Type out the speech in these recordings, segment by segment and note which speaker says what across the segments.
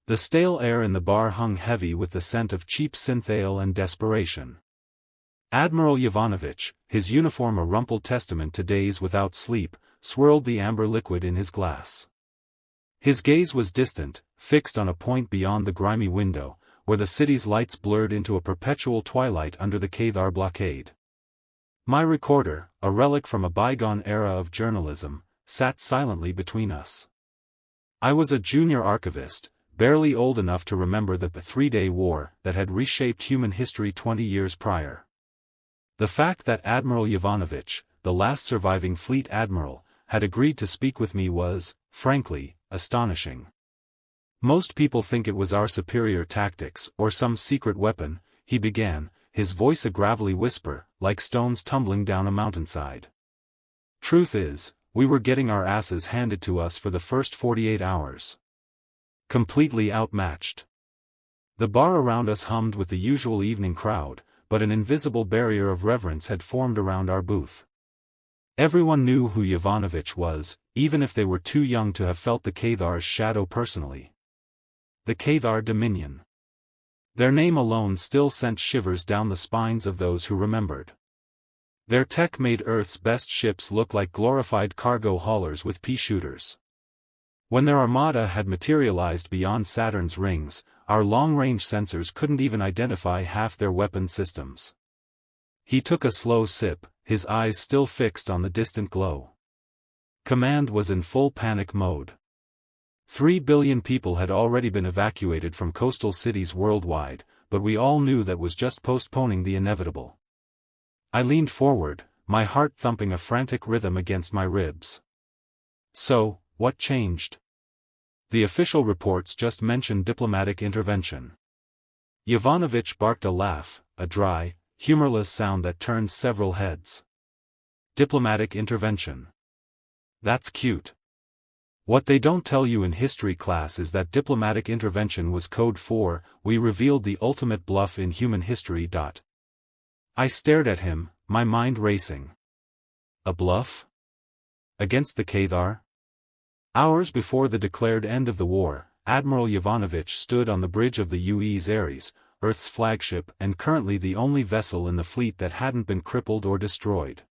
Speaker 1: The stale air in the bar hung heavy with the scent of cheap synthale and desperation. Admiral Yovanovitch, his uniform a rumpled testament to days without sleep, swirled the amber liquid in his glass. His gaze was distant, fixed on a point beyond the grimy window, where the city's lights blurred into a perpetual twilight under the Cathar blockade. My recorder, a relic from a bygone era of journalism, sat silently between us. I was a junior archivist, barely old enough to remember the three-day war that had reshaped human history 20 years prior. The fact that Admiral Yovanovitch, the last surviving fleet admiral, had agreed to speak with me was, frankly, astonishing. Most people think it was our superior tactics or some secret weapon, he began, his voice a gravelly whisper, like stones tumbling down a mountainside. Truth is, we were getting our asses handed to us for the first 48 hours. Completely outmatched. The bar around us hummed with the usual evening crowd, but an invisible barrier of reverence had formed around our booth. Everyone knew who Yovanovitch was, even if they were too young to have felt the Cathar's shadow personally. The Cathar Dominion. Their name alone still sent shivers down the spines of those who remembered. Their tech made Earth's best ships look like glorified cargo haulers with pea shooters. When their armada had materialized beyond Saturn's rings, our long-range sensors couldn't even identify half their weapon systems. He took a slow sip, his eyes still fixed on the distant glow. Command was in full panic mode. 3 billion people had already been evacuated from coastal cities worldwide, but we all knew that was just postponing the inevitable. I leaned forward, my heart thumping a frantic rhythm against my ribs. So, what changed? The official reports just mentioned diplomatic intervention. Yovanovitch barked a laugh, a dry, humorless sound that turned several heads. Diplomatic intervention. That's cute. What they don't tell you in history class is that diplomatic intervention was code for, we revealed the ultimate bluff in human history. I stared at him, my mind racing. A bluff? Against the Cathar? Hours before the declared end of the war, Admiral Yovanovitch stood on the bridge of the UE's Ares, Earth's flagship and currently the only vessel in the fleet that hadn't been crippled or destroyed.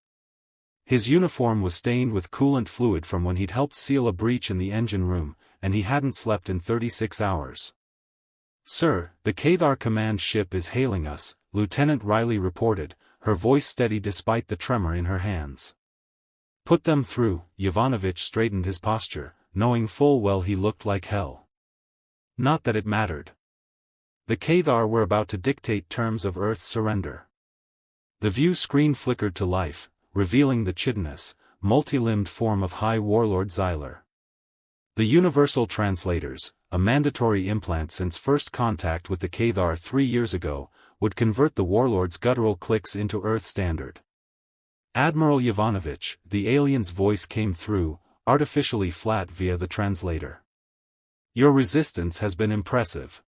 Speaker 1: His uniform was stained with coolant fluid from when he'd helped seal a breach in the engine room, and he hadn't slept in 36 hours. "Sir, the Cathar command ship is hailing us," Lieutenant Riley reported, her voice steady despite the tremor in her hands. "Put them through." Yovanovitch straightened his posture, knowing full well he looked like hell. Not that it mattered. The Cathar were about to dictate terms of Earth's surrender. The view screen flickered to life, revealing the chitinous, multi-limbed form of High Warlord Xyler. The Universal Translators, a mandatory implant since first contact with the Cathar 3 years ago, would convert the Warlord's guttural clicks into Earth standard. "Admiral Yovanovitch," the alien's voice came through, artificially flat via the translator. "Your resistance has been impressive.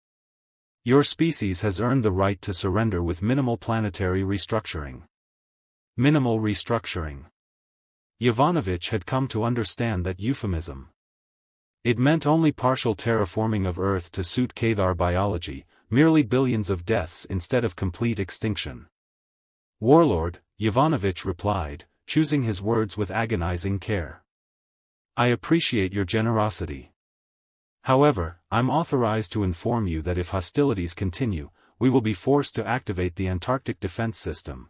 Speaker 1: Your species has earned the right to surrender with minimal planetary restructuring." Minimal restructuring. Yovanovitch had come to understand that euphemism. It meant only partial terraforming of Earth to suit Cathar biology, merely billions of deaths instead of complete extinction. "Warlord," Yovanovitch replied, choosing his words with agonizing care. "I appreciate your generosity. However, I'm authorized to inform you that if hostilities continue, we will be forced to activate the Antarctic defense system."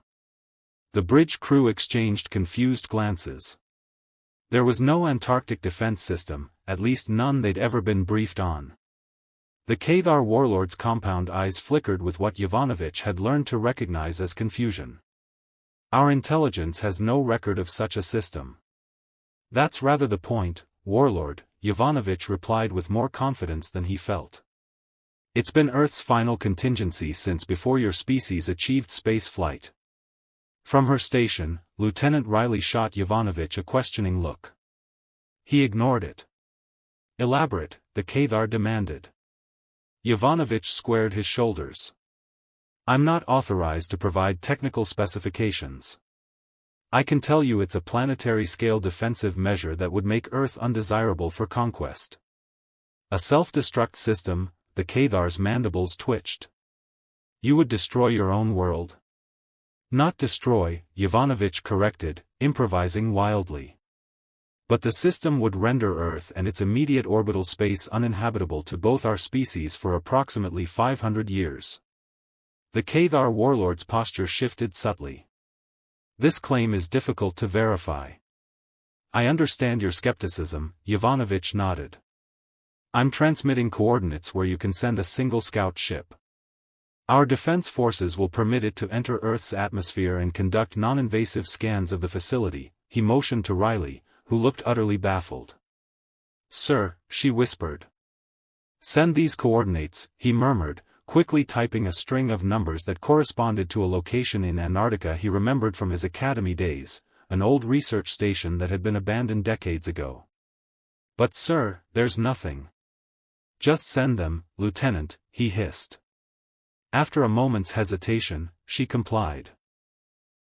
Speaker 1: The bridge crew exchanged confused glances. There was no Antarctic defense system, at least none they'd ever been briefed on. The Cathar warlord's compound eyes flickered with what Yovanovitch had learned to recognize as confusion. "Our intelligence has no record of such a system." "That's rather the point, Warlord," Yovanovitch replied with more confidence than he felt. "It's been Earth's final contingency since before your species achieved space flight." From her station, Lieutenant Riley shot Yovanovitch a questioning look. He ignored it. "Elaborate," the Cathar demanded. Yovanovitch squared his shoulders. "I'm not authorized to provide technical specifications. I can tell you it's a planetary-scale defensive measure that would make Earth undesirable for conquest. A self-destruct system, the Kathar's mandibles twitched. You would destroy your own world? Not destroy, Yovanovitch corrected, improvising wildly. But the system would render Earth and its immediate orbital space uninhabitable to both our species for approximately 500 years. The Cathar warlord's posture shifted subtly. This claim is difficult to verify. I understand your skepticism, Yovanovitch nodded. I'm transmitting coordinates where you can send a single scout ship. Our defense forces will permit it to enter Earth's atmosphere and conduct non-invasive scans of the facility, he motioned to Riley, who looked utterly baffled. Sir, she whispered. Send these coordinates, he murmured, quickly typing a string of numbers that corresponded to a location in Antarctica he remembered from his academy days, an old research station that had been abandoned decades ago. But sir, there's nothing. Just send them, Lieutenant, he hissed. After a moment's hesitation, she complied.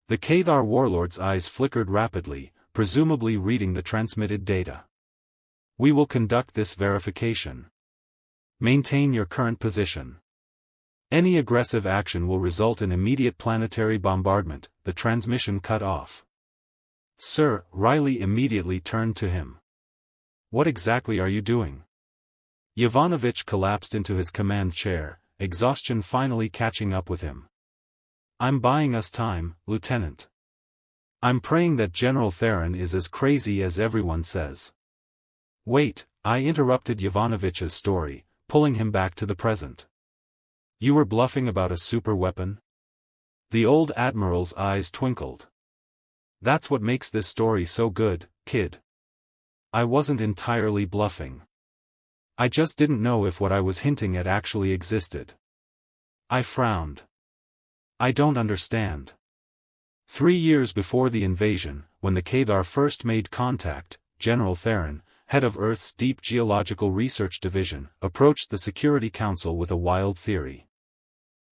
Speaker 1: The Cathar warlord's eyes flickered rapidly, presumably reading the transmitted data. We will conduct this verification. Maintain your current position. Any aggressive action will result in immediate planetary bombardment, the transmission cut off. Sir, Riley immediately turned to him. What exactly are you doing? Yovanovitch collapsed into his command chair, exhaustion finally catching up with him. I'm buying us time, Lieutenant. I'm praying that General Theron is as crazy as everyone says. Wait, I interrupted Yovanovitch's story, pulling him back to the present. You were bluffing about a superweapon? The old admiral's eyes twinkled. That's what makes this story so good, kid. I wasn't entirely bluffing. I just didn't know if what I was hinting at actually existed. I frowned. I don't understand. 3 years before the invasion, when the Cathar first made contact, General Theron, head of Earth's Deep Geological Research Division, approached the Security Council with a wild theory.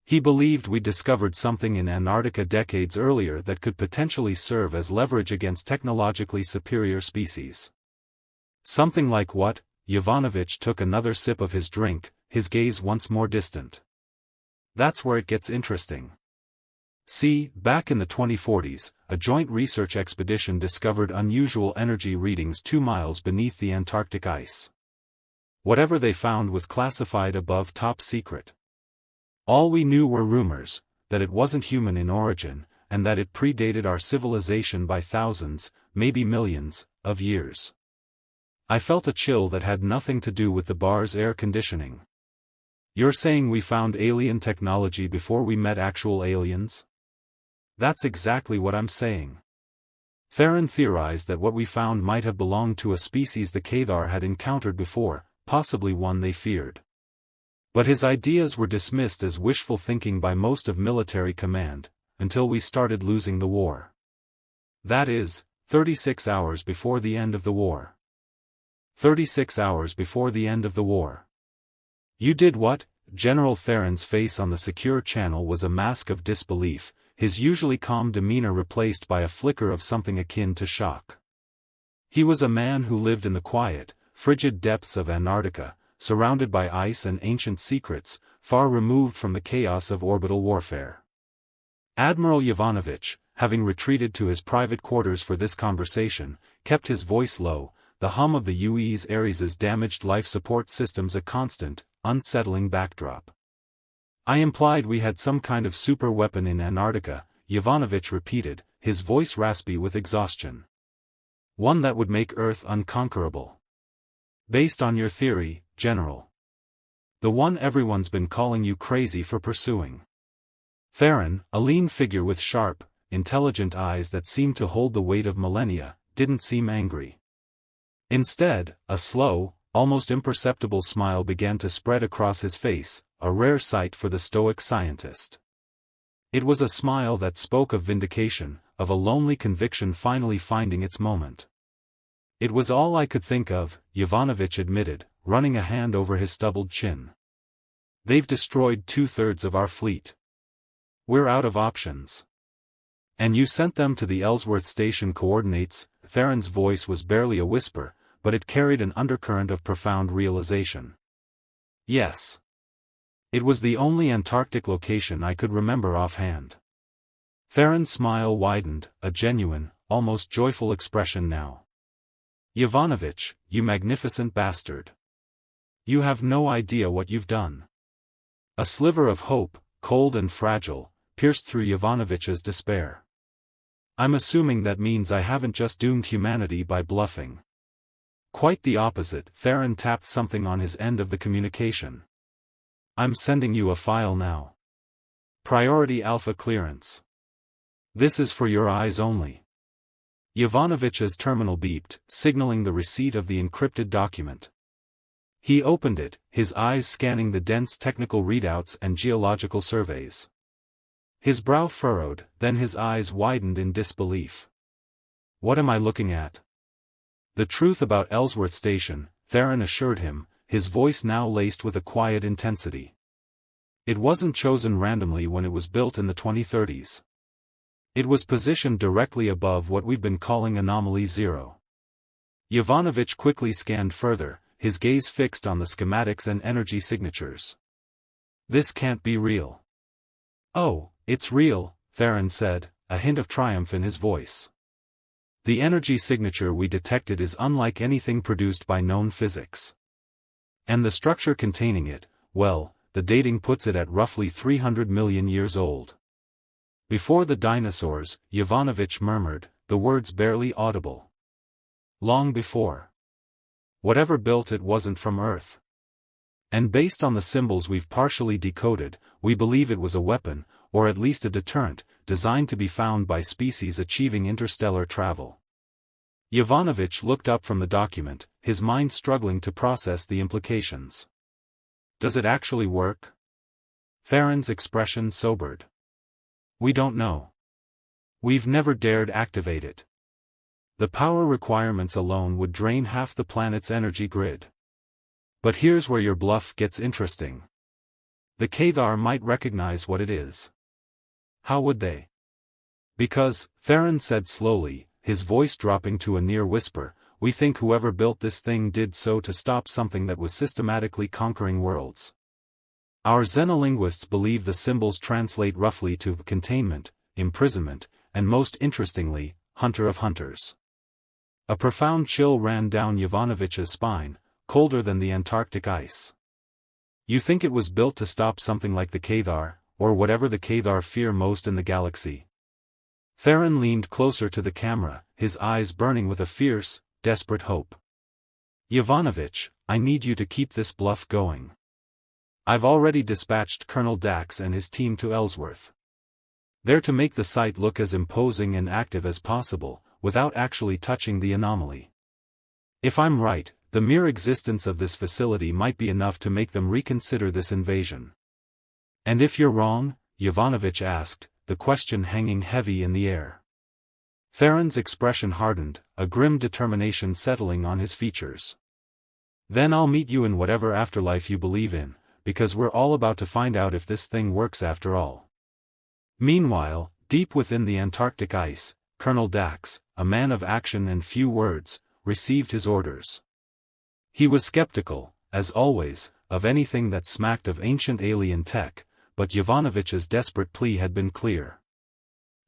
Speaker 1: He believed we'd discovered something in Antarctica decades earlier that could potentially serve as leverage against technologically superior species. Something like what? Yovanovitch took another sip of his drink, his gaze once more distant. That's where it gets interesting. See, back in the 2040s, a joint research expedition discovered unusual energy readings 2 miles beneath the Antarctic ice. Whatever they found was classified above top secret. All we knew were rumors, that it wasn't human in origin, and that it predated our civilization by thousands, maybe millions, of years. I felt a chill that had nothing to do with the bar's air conditioning. You're saying we found alien technology before we met actual aliens? That's exactly what I'm saying. Theron theorized that what we found might have belonged to a species the Cathar had encountered before, possibly one they feared. But his ideas were dismissed as wishful thinking by most of military command, until we started losing the war. That is, 36 hours before the end of the war. 36 hours before the end of the war. You did what? General Theron's face on the secure channel was a mask of disbelief, his usually calm demeanor replaced by a flicker of something akin to shock. He was a man who lived in the quiet, frigid depths of Antarctica, surrounded by ice and ancient secrets, far removed from the chaos of orbital warfare. Admiral Yovanovitch, having retreated to his private quarters for this conversation, kept his voice low, the hum of the UE's Ares's damaged life support systems a constant, unsettling backdrop. I implied we had some kind of super weapon in Antarctica, Yovanovitch repeated, his voice raspy with exhaustion. One that would make Earth unconquerable. Based on your theory, General. The one everyone's been calling you crazy for pursuing. Theron, a lean figure with sharp, intelligent eyes that seemed to hold the weight of millennia, didn't seem angry. Instead, a slow, almost imperceptible smile began to spread across his face, a rare sight for the stoic scientist. It was a smile that spoke of vindication, of a lonely conviction finally finding its moment. It was all I could think of, Yovanovitch admitted, running a hand over his stubbled chin. They've destroyed 2/3 of our fleet. We're out of options. And you sent them to the Ellsworth Station coordinates? Theron's voice was barely a whisper, but it carried an undercurrent of profound realization. Yes. It was the only Antarctic location I could remember offhand. Theron's smile widened, a genuine, almost joyful expression now. Yovanovitch, you magnificent bastard. You have no idea what you've done. A sliver of hope, cold and fragile, pierced through Yovanovitch's despair. I'm assuming that means I haven't just doomed humanity by bluffing. Quite the opposite. Theron tapped something on his end of the communication. I'm sending you a file now. Priority Alpha clearance. This is for your eyes only. Yovanovitch's terminal beeped, signaling the receipt of the encrypted document. He opened it, his eyes scanning the dense technical readouts and geological surveys. His brow furrowed, then his eyes widened in disbelief. What am I looking at? The truth about Ellsworth Station, Theron assured him, his voice now laced with a quiet intensity. It wasn't chosen randomly when it was built in the 2030s. It was positioned directly above what we've been calling Anomaly Zero. Yovanovitch quickly scanned further, his gaze fixed on the schematics and energy signatures. This can't be real. Oh, it's real, Theron said, a hint of triumph in his voice. The energy signature we detected is unlike anything produced by known physics. And the structure containing it, well, the dating puts it at roughly 300 million years old. Before the dinosaurs, Yovanovitch murmured, the words barely audible. Long before. Whatever built it wasn't from Earth. And based on the symbols we've partially decoded, we believe it was a weapon, or at least a deterrent, designed to be found by species achieving interstellar travel. Yovanovitch looked up from the document, his mind struggling to process the implications. Does it actually work? Theron's expression sobered. We don't know. We've never dared activate it. The power requirements alone would drain half the planet's energy grid. But here's where your bluff gets interesting. The Cathar might recognize what it is. How would they? Because, Theron said slowly, his voice dropping to a near whisper, we think whoever built this thing did so to stop something that was systematically conquering worlds. Our xenolinguists believe the symbols translate roughly to containment, imprisonment, and most interestingly, hunter of hunters. A profound chill ran down Yovanovitch's spine, colder than the Antarctic ice. You think it was built to stop something like the Cathar, or whatever the Cathar fear most in the galaxy? Theron leaned closer to the camera, his eyes burning with a fierce, desperate hope. Yovanovitch, I need you to keep this bluff going. I've already dispatched Colonel Dax and his team to Ellsworth. They're to make the site look as imposing and active as possible, without actually touching the anomaly. If I'm right, the mere existence of this facility might be enough to make them reconsider this invasion. And if you're wrong? Yovanovitch asked, the question hanging heavy in the air. Theron's expression hardened, a grim determination settling on his features. Then I'll meet you in whatever afterlife you believe in, because we're all about to find out if this thing works after all. Meanwhile, deep within the Antarctic ice, Colonel Dax, a man of action and few words, received his orders. He was skeptical, as always, of anything that smacked of ancient alien tech, but Yovanovitch's desperate plea had been clear.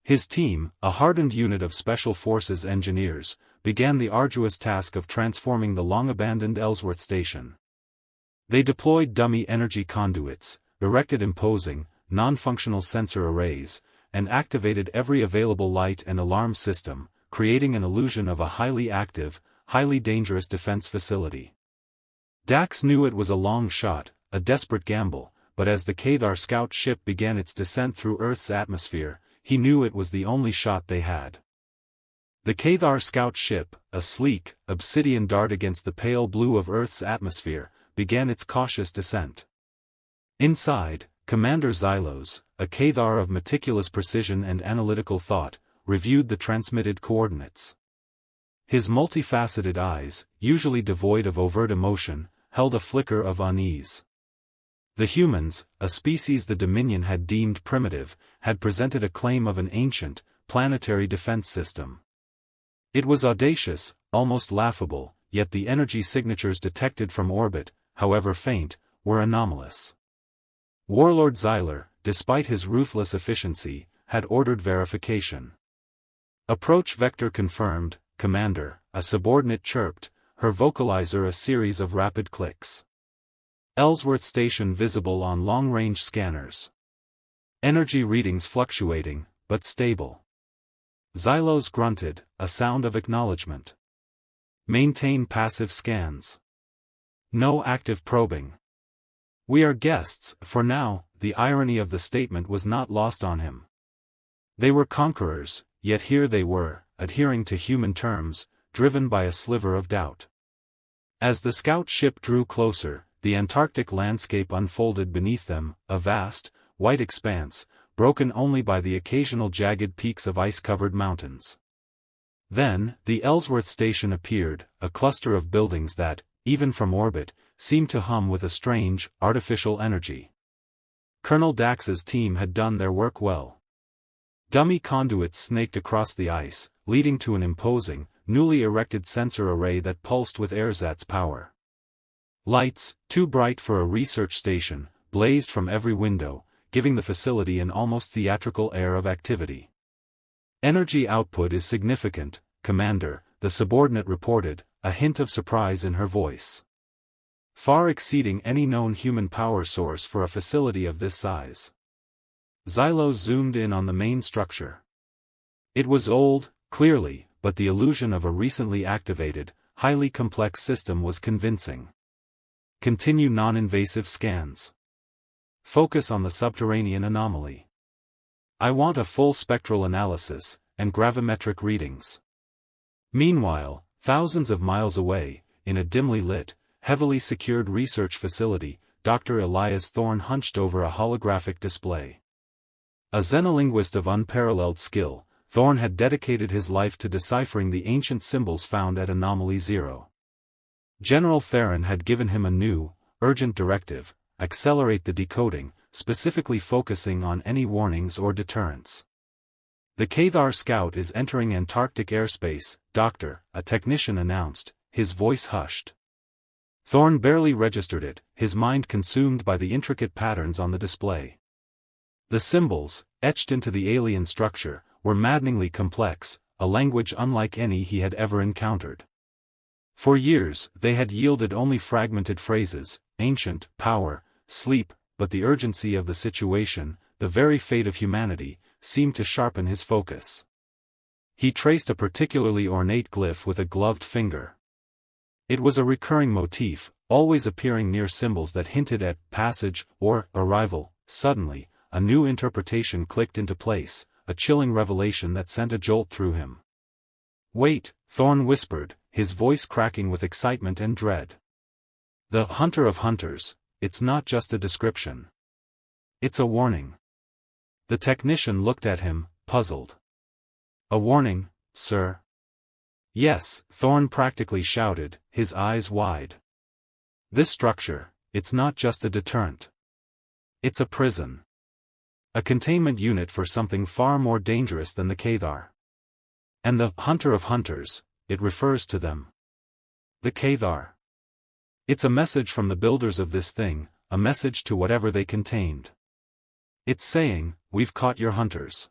Speaker 1: His team, a hardened unit of Special Forces engineers, began the arduous task of transforming the long-abandoned Ellsworth Station. They deployed dummy energy conduits, erected imposing, non-functional sensor arrays, and activated every available light and alarm system, creating an illusion of a highly active, highly dangerous defense facility. Dax knew it was a long shot, a desperate gamble, but as the Cathar scout ship began its descent through Earth's atmosphere, he knew it was the only shot they had. The Cathar scout ship, a sleek, obsidian dart against the pale blue of Earth's atmosphere, began its cautious descent. Inside, Commander Xylos, a Cathar of meticulous precision and analytical thought, reviewed the transmitted coordinates. His multifaceted eyes, usually devoid of overt emotion, held a flicker of unease. The humans, a species the Dominion had deemed primitive, had presented a claim of an ancient, planetary defense system. It was audacious, almost laughable, yet the energy signatures detected from orbit, however faint, were anomalous. Warlord Xyler, despite his ruthless efficiency, had ordered verification. Approach vector confirmed, Commander, a subordinate chirped, her vocalizer a series of rapid clicks. Ellsworth Station visible on long-range scanners. Energy readings fluctuating, but stable. Xylos grunted, a sound of acknowledgement. Maintain passive scans. No active probing. We are guests, for now. The irony of the statement was not lost on him. They were conquerors, yet here they were, adhering to human terms, driven by a sliver of doubt. As the scout ship drew closer, the Antarctic landscape unfolded beneath them, a vast, white expanse, broken only by the occasional jagged peaks of ice-covered mountains. Then, the Ellsworth Station appeared, a cluster of buildings that, even from orbit, seemed to hum with a strange, artificial energy. Colonel Dax's team had done their work well. Dummy conduits snaked across the ice, leading to an imposing, newly erected sensor array that pulsed with ersatz power. Lights, too bright for a research station, blazed from every window, giving the facility an almost theatrical air of activity. Energy output is significant, Commander, the subordinate reported, a hint of surprise in her voice. Far exceeding any known human power source for a facility of this size. Xylos zoomed in on the main structure. It was old, clearly, but the illusion of a recently activated, highly complex system was convincing. Continue non-invasive scans. Focus on the subterranean anomaly. I want a full spectral analysis, and gravimetric readings. Meanwhile, thousands of miles away, in a dimly lit, heavily secured research facility, Dr. Elias Thorne hunched over a holographic display. A xenolinguist of unparalleled skill, Thorne had dedicated his life to deciphering the ancient symbols found at Anomaly Zero. General Theron had given him a new, urgent directive: accelerate the decoding, specifically focusing on any warnings or deterrents. The Cathar scout is entering Antarctic airspace, Doctor, a technician announced, his voice hushed. Thorne barely registered it, his mind consumed by the intricate patterns on the display. The symbols, etched into the alien structure, were maddeningly complex, a language unlike any he had ever encountered. For years, they had yielded only fragmented phrases: ancient, power, sleep, but the urgency of the situation, the very fate of humanity, seemed to sharpen his focus. He traced a particularly ornate glyph with a gloved finger. It was a recurring motif, always appearing near symbols that hinted at passage or arrival. Suddenly, a new interpretation clicked into place, a chilling revelation that sent a jolt through him. Wait, Thorne whispered, his voice cracking with excitement and dread. The Hunter of Hunters, it's not just a description. It's a warning. The technician looked at him, puzzled. A warning, sir? Yes, Thorne practically shouted, his eyes wide. This structure, it's not just a deterrent. It's a prison. A containment unit for something far more dangerous than the Cathar. And the Hunter of Hunters, it refers to them. The Cathar. It's a message from the builders of this thing, a message to whatever they contained. It's saying, we've caught your hunters.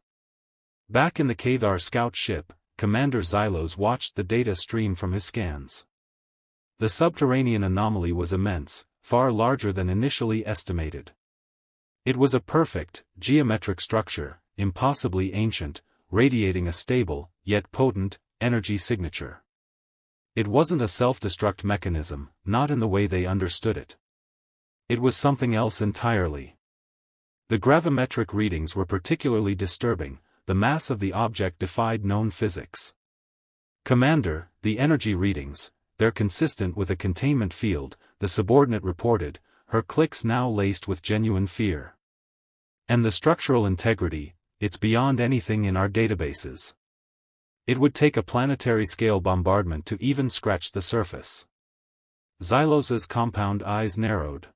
Speaker 1: Back in the Cathar scout ship, Commander Xylos watched the data stream from his scans. The subterranean anomaly was immense, far larger than initially estimated. It was a perfect, geometric structure, impossibly ancient, radiating a stable, yet potent, energy signature. It wasn't a self-destruct mechanism, not in the way they understood it. It was something else entirely. The gravimetric readings were particularly disturbing. The mass of the object defied known physics. Commander, the energy readings, they're consistent with a containment field, the subordinate reported, her clicks now laced with genuine fear. And the structural integrity, it's beyond anything in our databases. It would take a planetary-scale bombardment to even scratch the surface. Xylos's compound eyes narrowed.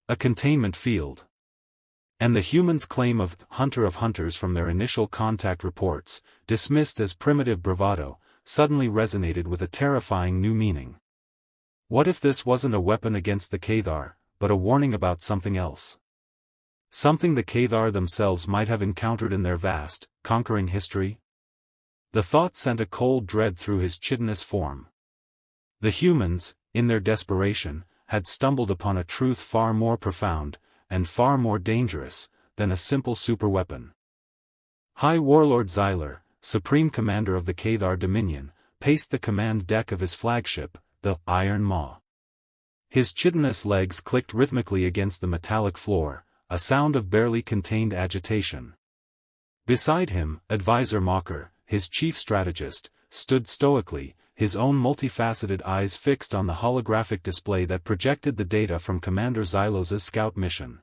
Speaker 1: A containment field. And the humans' claim of Hunter of Hunters from their initial contact reports, dismissed as primitive bravado, suddenly resonated with a terrifying new meaning. What if this wasn't a weapon against the Cathar, but a warning about something else? Something the Cathar themselves might have encountered in their vast, conquering history? The thought sent a cold dread through his chitinous form. The humans, in their desperation, had stumbled upon a truth far more profound, and far more dangerous, than a simple superweapon. High Warlord Xylar, Supreme Commander of the Cathar Dominion, paced the command deck of his flagship, the Iron Maw. His chitinous legs clicked rhythmically against the metallic floor, a sound of barely contained agitation. Beside him, Advisor Mocker, his chief strategist, stood stoically, his own multifaceted eyes fixed on the holographic display that projected the data from Commander Xylos's scout mission.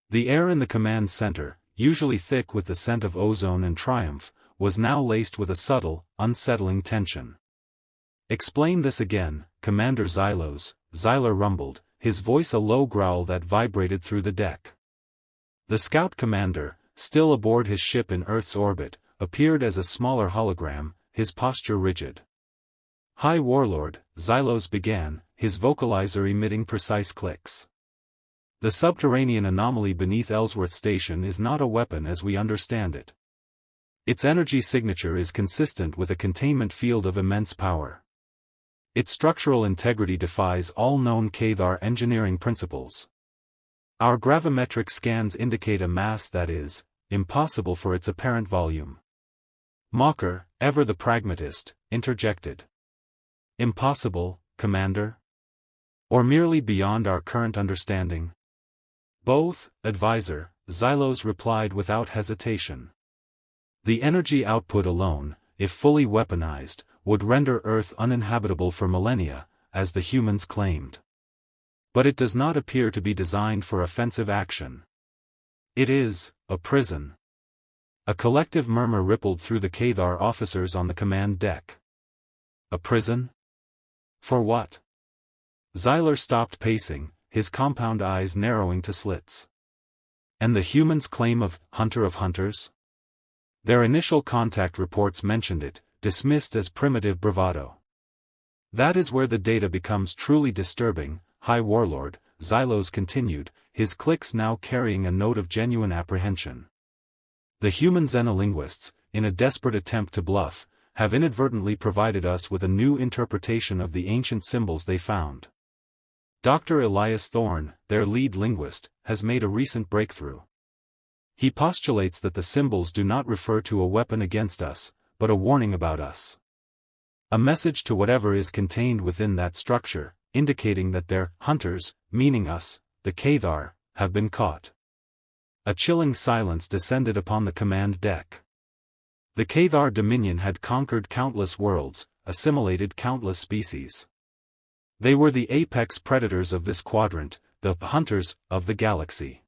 Speaker 1: The air in the command center, usually thick with the scent of ozone and triumph, was now laced with a subtle, unsettling tension. "Explain this again, Commander Xylos," Xylar rumbled, his voice a low growl that vibrated through the deck. The scout commander, still aboard his ship in Earth's orbit, appeared as a smaller hologram, his posture rigid. "High Warlord," Xylos began, his vocalizer emitting precise clicks. "The subterranean anomaly beneath Ellsworth Station is not a weapon as we understand it. Its energy signature is consistent with a containment field of immense power. Its structural integrity defies all known Cathar engineering principles. Our gravimetric scans indicate a mass that is impossible for its apparent volume." Mocker, ever the pragmatist, interjected. "Impossible, Commander? Or merely beyond our current understanding?" "Both, Advisor," Xylos replied without hesitation. "The energy output alone, if fully weaponized, would render Earth uninhabitable for millennia, as the humans claimed. But it does not appear to be designed for offensive action. It is a prison." A collective murmur rippled through the Cathar officers on the command deck. "A prison? For what?" Xylar stopped pacing, his compound eyes narrowing to slits. "And the humans' claim of Hunter of Hunters? Their initial contact reports mentioned it, dismissed as primitive bravado. That is where the data becomes truly disturbing, High Warlord," Xylos continued, his clicks now carrying a note of genuine apprehension. "The human xenolinguists, in a desperate attempt to bluff, have inadvertently provided us with a new interpretation of the ancient symbols they found. Dr. Elias Thorne, their lead linguist, has made a recent breakthrough. He postulates that the symbols do not refer to a weapon against us, but a warning about us. A message to whatever is contained within that structure, indicating that their hunters, meaning us, the Cathar, have been caught." A chilling silence descended upon the command deck. The Cathar Dominion had conquered countless worlds, assimilated countless species. They were the apex predators of this quadrant, the hunters of the galaxy.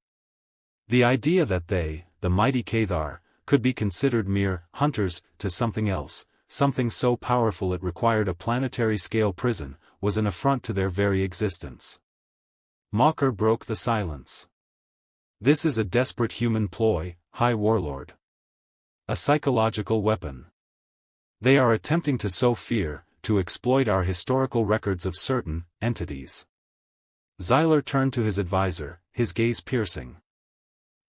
Speaker 1: The idea that they, the mighty Cathar, could be considered mere hunters to something else, something so powerful it required a planetary-scale prison, was an affront to their very existence. Mocker broke the silence. "This is a desperate human ploy, High Warlord. A psychological weapon. They are attempting to sow fear, to exploit our historical records of certain entities." Xylar turned to his advisor, his gaze piercing.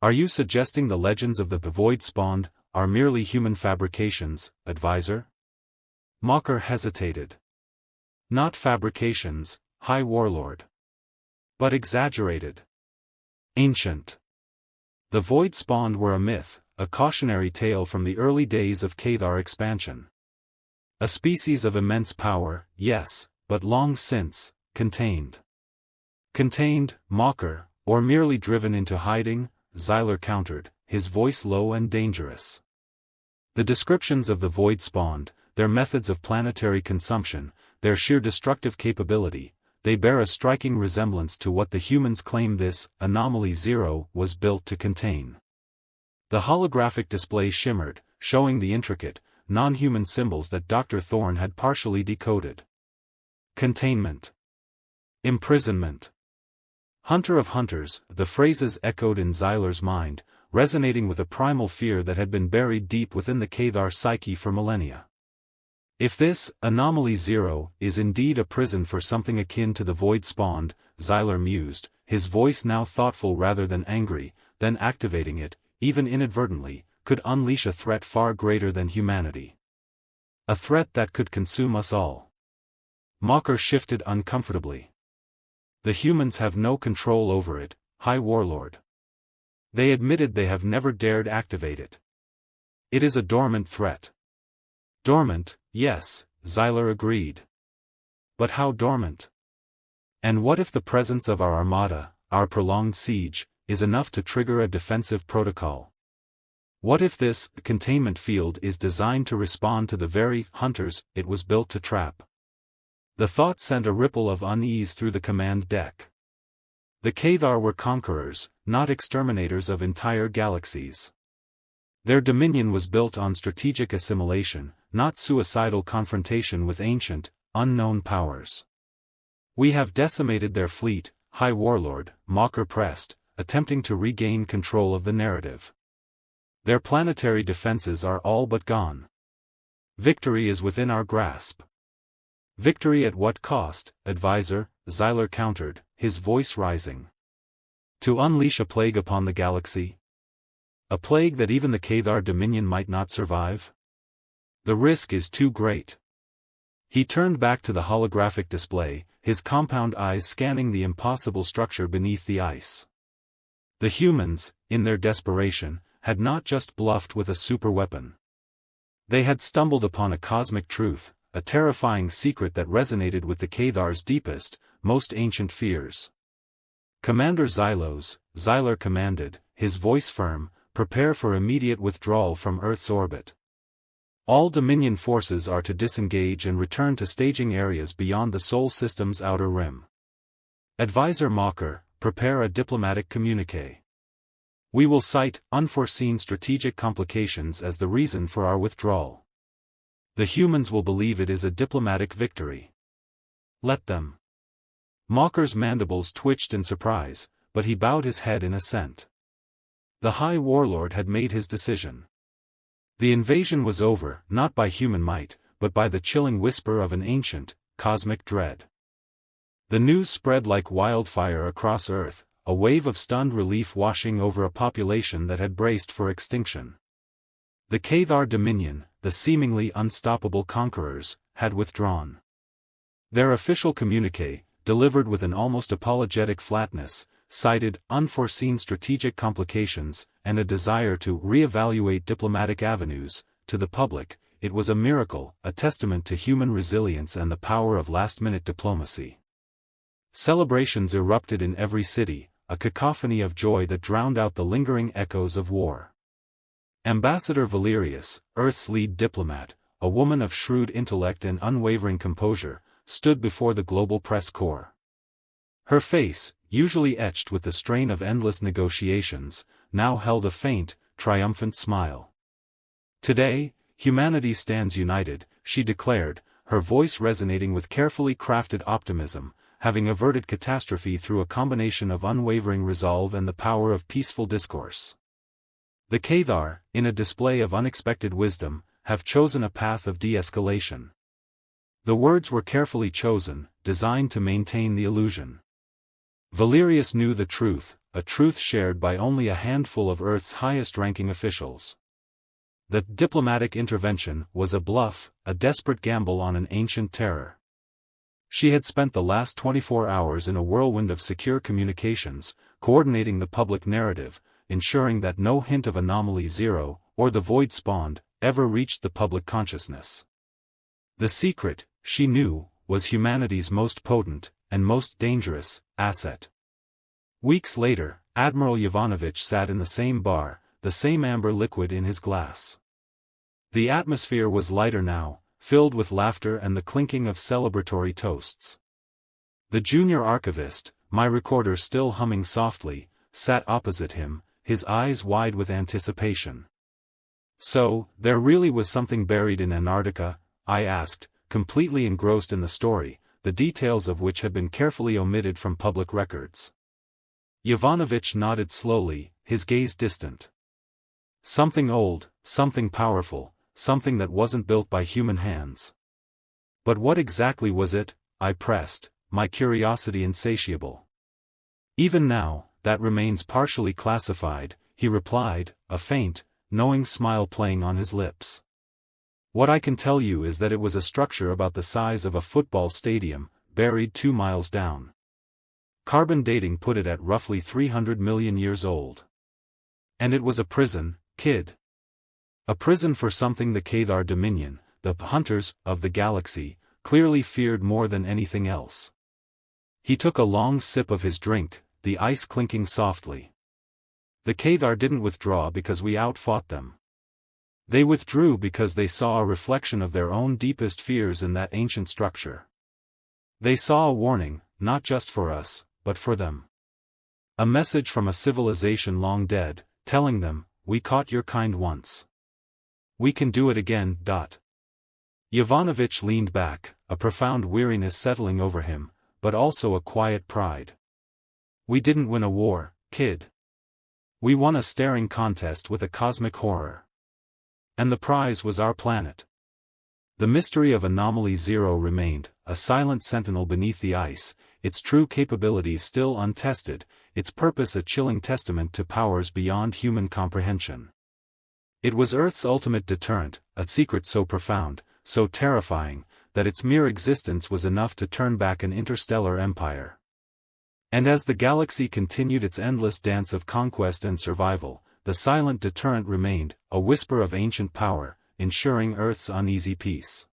Speaker 1: "Are you suggesting the legends of the void spawned are merely human fabrications, Advisor?" Mocker hesitated. "Not fabrications, High Warlord. But exaggerated. Ancient. The void spawned were a myth, a cautionary tale from the early days of Cathar expansion. A species of immense power, yes, but long since, contained." "Contained, Mocker, or merely driven into hiding?" Xylar countered, his voice low and dangerous. "The descriptions of the void spawned, their methods of planetary consumption, their sheer destructive capability, they bear a striking resemblance to what the humans claim this Anomaly Zero was built to contain." The holographic display shimmered, showing the intricate, non-human symbols that Dr. Thorne had partially decoded. Containment. Imprisonment. Hunter of Hunters, the phrases echoed in Xylar's mind, resonating with a primal fear that had been buried deep within the Cathar psyche for millennia. If this Anomaly Zero is indeed a prison for something akin to the void spawned, Xylar mused, his voice now thoughtful rather than angry, then activating it, even inadvertently, could unleash a threat far greater than humanity. A threat that could consume us all. Mocker shifted uncomfortably. The humans have no control over it, High Warlord. They admitted they have never dared activate it. It is a dormant threat. Dormant, yes, Xyler agreed. But how dormant? And what if the presence of our armada, our prolonged siege, is enough to trigger a defensive protocol? What if this containment field is designed to respond to the very hunters it was built to trap? The thought sent a ripple of unease through the command deck. The Cathar were conquerors, not exterminators of entire galaxies. Their dominion was built on strategic assimilation, not suicidal confrontation with ancient, unknown powers. We have decimated their fleet, High Warlord, Mocker pressed, attempting to regain control of the narrative. Their planetary defenses are all but gone. Victory is within our grasp. Victory at what cost, advisor? Xyler countered, his voice rising. To unleash a plague upon the galaxy? A plague that even the Cathar dominion might not survive? The risk is too great. He turned back to the holographic display, his compound eyes scanning the impossible structure beneath the ice. The humans, in their desperation, had not just bluffed with a superweapon. They had stumbled upon a cosmic truth, a terrifying secret that resonated with the Cathar's deepest, most ancient fears. Commander Xylos, Xyler commanded, his voice firm, prepare for immediate withdrawal from Earth's orbit. All Dominion forces are to disengage and return to staging areas beyond the Sol System's outer rim. Advisor Mocker, prepare a diplomatic communique. We will cite unforeseen strategic complications as the reason for our withdrawal. The humans will believe it is a diplomatic victory. Let them. Mocker's mandibles twitched in surprise, but he bowed his head in assent. The High Warlord had made his decision. The invasion was over, not by human might, but by the chilling whisper of an ancient, cosmic dread. The news spread like wildfire across Earth, a wave of stunned relief washing over a population that had braced for extinction. The Cathar dominion, the seemingly unstoppable conquerors, had withdrawn. Their official communique, delivered with an almost apologetic flatness, cited unforeseen strategic complications and a desire to reevaluate diplomatic avenues. To the public, it was a miracle, a testament to human resilience and the power of last-minute diplomacy. Celebrations erupted in every city, a cacophony of joy that drowned out the lingering echoes of war. Ambassador Valerius, Earth's lead diplomat, a woman of shrewd intellect and unwavering composure, stood before the global press corps. Her face, usually etched with the strain of endless negotiations, now held a faint, triumphant smile. Today, humanity stands united, she declared, her voice resonating with carefully crafted optimism, having averted catastrophe through a combination of unwavering resolve and the power of peaceful discourse. The Cathar, in a display of unexpected wisdom, have chosen a path of de-escalation. The words were carefully chosen, designed to maintain the illusion. Valerius knew the truth, a truth shared by only a handful of Earth's highest-ranking officials. The diplomatic intervention was a bluff, a desperate gamble on an ancient terror. She had spent the last 24 hours in a whirlwind of secure communications, coordinating the public narrative, ensuring that no hint of Anomaly Zero, or the Void Spawned, ever reached the public consciousness. The secret, she knew, was humanity's most potent, and most dangerous, asset. Weeks later, Admiral Yovanovitch sat in the same bar, the same amber liquid in his glass. The atmosphere was lighter now, filled with laughter and the clinking of celebratory toasts. The junior archivist, my recorder still humming softly, sat opposite him, his eyes wide with anticipation. So, there really was something buried in Antarctica? I asked, completely engrossed in the story, the details of which had been carefully omitted from public records. Yovanovitch nodded slowly, his gaze distant. Something old, something powerful, something that wasn't built by human hands. But what exactly was it? I pressed, my curiosity insatiable. Even now, that remains partially classified," he replied, a faint, knowing smile playing on his lips. "What I can tell you is that it was a structure about the size of a football stadium, buried 2 miles down. Carbon dating put it at roughly 300 million years old. And it was a prison, kid. A prison for something the Cathar Dominion, the hunters of the galaxy, clearly feared more than anything else." He took a long sip of his drink, the ice clinking softly. "The Cathar didn't withdraw because we outfought them. They withdrew because they saw a reflection of their own deepest fears in that ancient structure. They saw a warning, not just for us, but for them. A message from a civilization long dead, telling them, we caught your kind once. We can do it again." Yovanovitch leaned back, a profound weariness settling over him, but also a quiet pride. "We didn't win a war, kid. We won a staring contest with a cosmic horror. And the prize was our planet." The mystery of Anomaly Zero remained, a silent sentinel beneath the ice, its true capabilities still untested, its purpose a chilling testament to powers beyond human comprehension. It was Earth's ultimate deterrent, a secret so profound, so terrifying, that its mere existence was enough to turn back an interstellar empire. And as the galaxy continued its endless dance of conquest and survival, the silent deterrent remained, a whisper of ancient power, ensuring Earth's uneasy peace.